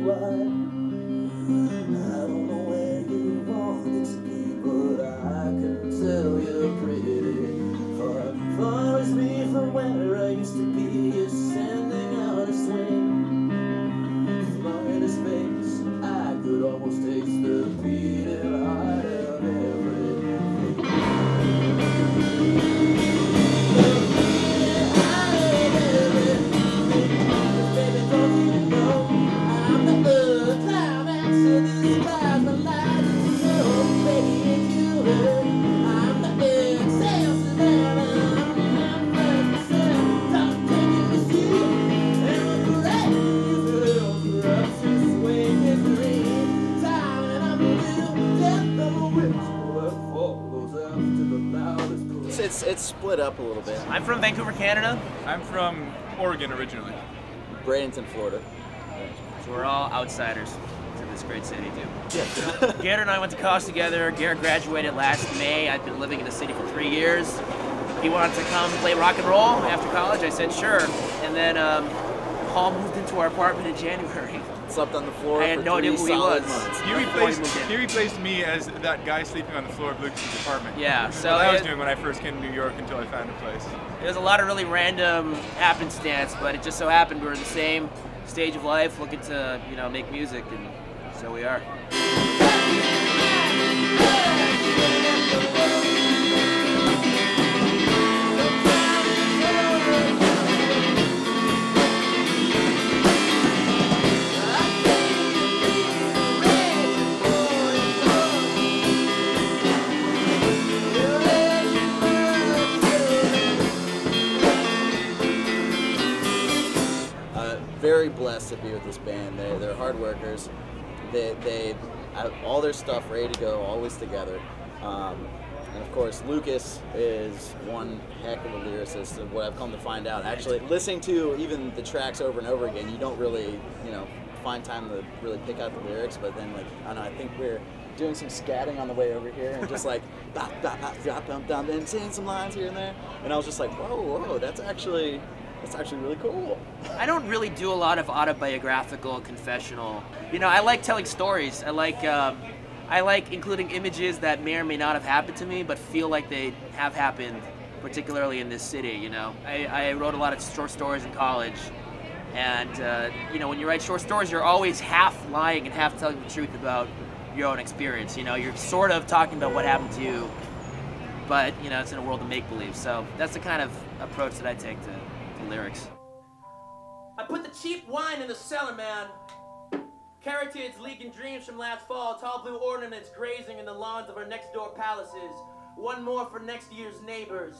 why. I don't know where you want it to be, but I can tell you're pretty. Far, far as me from where I used to be. You're sending out a swing, flying to space. I could almost taste the beating heart of everything. Baby, don't you know I'm the climax of this cloud, the light is so baby, if you heard, I'm the exhale, Savannah. I'm the first top can you see? And the breath is hell for us to swing and dream. Time and I'm a little death of a witch that follows after the loudest parade. It's split up a little bit. I'm from Vancouver, Canada. I'm from Oregon originally. Bradenton, Florida. So we're all outsiders to this great city, too. Garrett and I went to college together. Garrett graduated last May. I've been living in the city for 3 years. He wanted to come play rock and roll after college. I said sure. And then Paul moved into our apartment in January. Slept on the floor. I had no idea who he was. He replaced me as that guy sleeping on the floor of Lucas's apartment. Yeah, so That's what I was doing when I first came to New York until I found a place. It was a lot of really random happenstance, but it just so happened we were in the same stage of life, looking to, you know, make music, and so we are. Very blessed to be with this band. They're hard workers. They have all their stuff ready to go, always together. And of course, Lucas is one heck of a lyricist, and what I've come to find out. Actually, listening to even the tracks over and over again, you don't really, you know, find time to really pick out the lyrics. But then, like, I don't know, I think we're doing some scatting on the way over here, and just like bop, bop, bop, drop, dump, dump, and saying some lines here and there. And I was just like, whoa, that's actually really cool. I don't really do a lot of autobiographical, confessional. You know, I like telling stories. I like including images that may or may not have happened to me, but feel like they have happened, particularly in this city. You know, I wrote a lot of short stories in college, and you know, when you write short stories, you're always half lying and half telling the truth about your own experience. You know, you're sort of talking about what happened to you, but you know, it's in a world of make-believe. So that's the kind of approach that I take to lyrics. I put the cheap wine in the cellar, man. Carotids leaking dreams from last fall. Tall blue ornaments grazing in the lawns of our next door palaces. One more for next year's neighbors.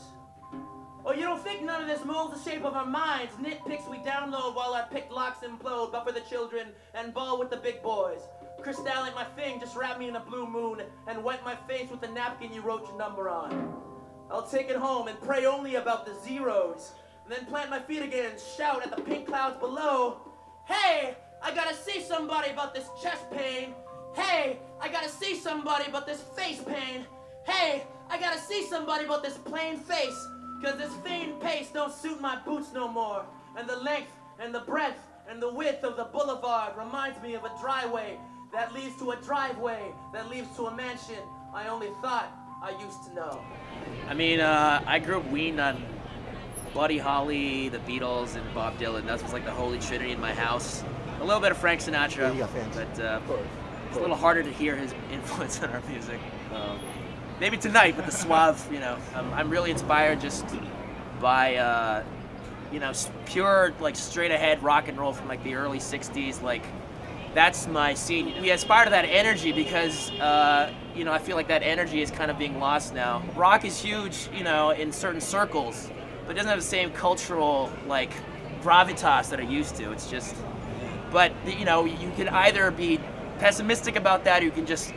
Oh, you don't think none of this molds the shape of our minds? Nitpicks we download while our picked locks implode. Buffer the children and ball with the big boys. Crystallite my thing, just wrap me in a blue moon and wipe my face with the napkin you wrote your number on. I'll take it home and pray only about the zeros. And then plant my feet again and shout at the pink clouds below. Hey, I gotta see somebody about this chest pain. Hey, I gotta see somebody about this face pain. Hey, I gotta see somebody about this plain face. Cause this feigned pace don't suit my boots no more. And the length and the breadth and the width of the boulevard reminds me of a driveway that leads to a driveway that leads to a mansion I only thought I used to know. I mean, I grew up weaned on Buddy Holly, the Beatles, and Bob Dylan. That was like the holy trinity in my house. A little bit of Frank Sinatra, Yeah, you got fans. But it's a little harder to hear his influence on our music. Maybe tonight with the suave, you know. I'm really inspired just by, you know, pure, like, straight ahead rock and roll from like the early 60s. Like, that's my scene. We aspire to that energy because, you know, I feel like that energy is kind of being lost now. Rock is huge, you know, in certain circles, but it doesn't have the same cultural, like, gravitas that it used to. It's just, but, you know, you can either be pessimistic about that or you can just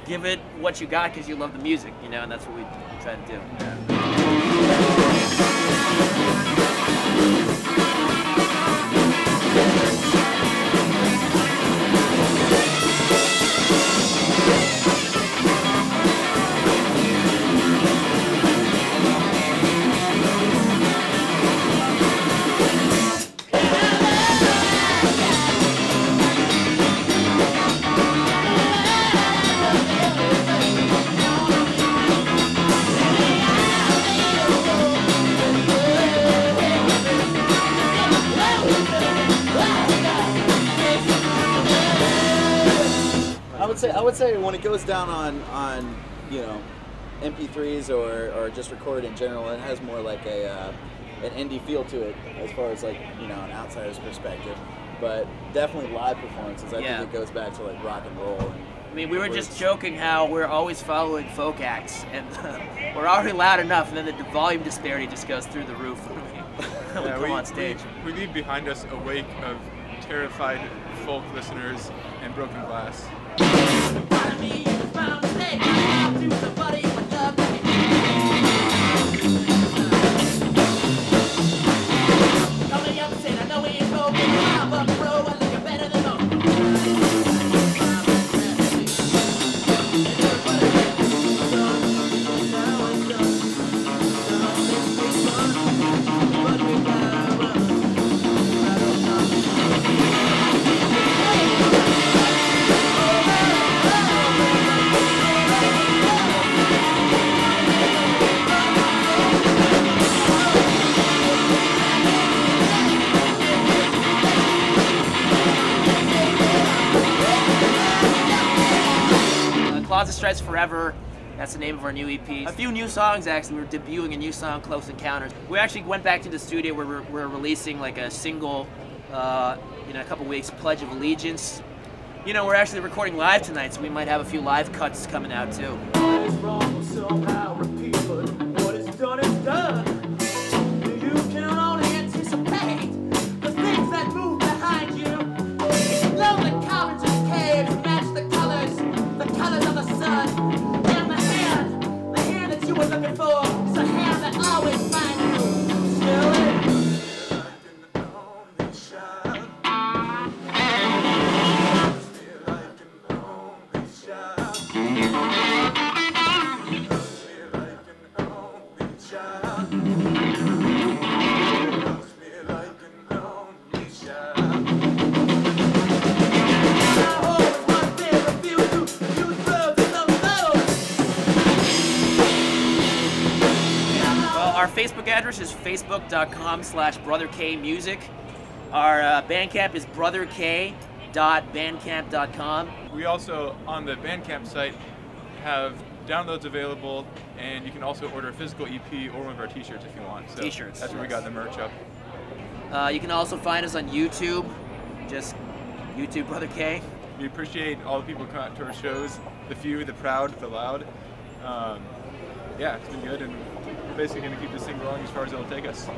give it what you got because you love the music, you know, and that's what we try to do. would say when it goes down on you know, MP3s or just recorded in general, it has more like an indie feel to it as far as like, you know, an outsider's perspective. But definitely live performances. I think it goes back to like rock and roll. And I mean, we were just joking how we're always following folk acts, and we're already loud enough, and then the volume disparity just goes through the roof when we go on stage. We leave behind us a wake of terrified folk listeners and broken glass. Closet Stripes Forever, that's the name of our new EP. A few new songs, actually. We're debuting a new song, Close Encounters. We actually went back to the studio where we're releasing like a single in a couple weeks, Pledge of Allegiance. You know, we're actually recording live tonight, so we might have a few live cuts coming out too. What is wrong, somehow repeat, but what is done is done. You can only anticipate the things that move behind you. Lonely caverns and caves match the colors of the sun. And the hand that you were looking for is a hand that always finds you. Still Our Facebook address is facebook.com/brotherkmusic. Our Bandcamp is brotherk.bandcamp.com. We also, on the Bandcamp site, have downloads available, and you can also order a physical EP or one of our t-shirts if you want. So T-shirts. That's where we got the merch up. You can also find us on YouTube, just YouTube Brother K. We appreciate all the people who come out to our shows, the few, the proud, the loud. Yeah, it's been good, and we're basically going to keep this thing rolling as far as it'll take us.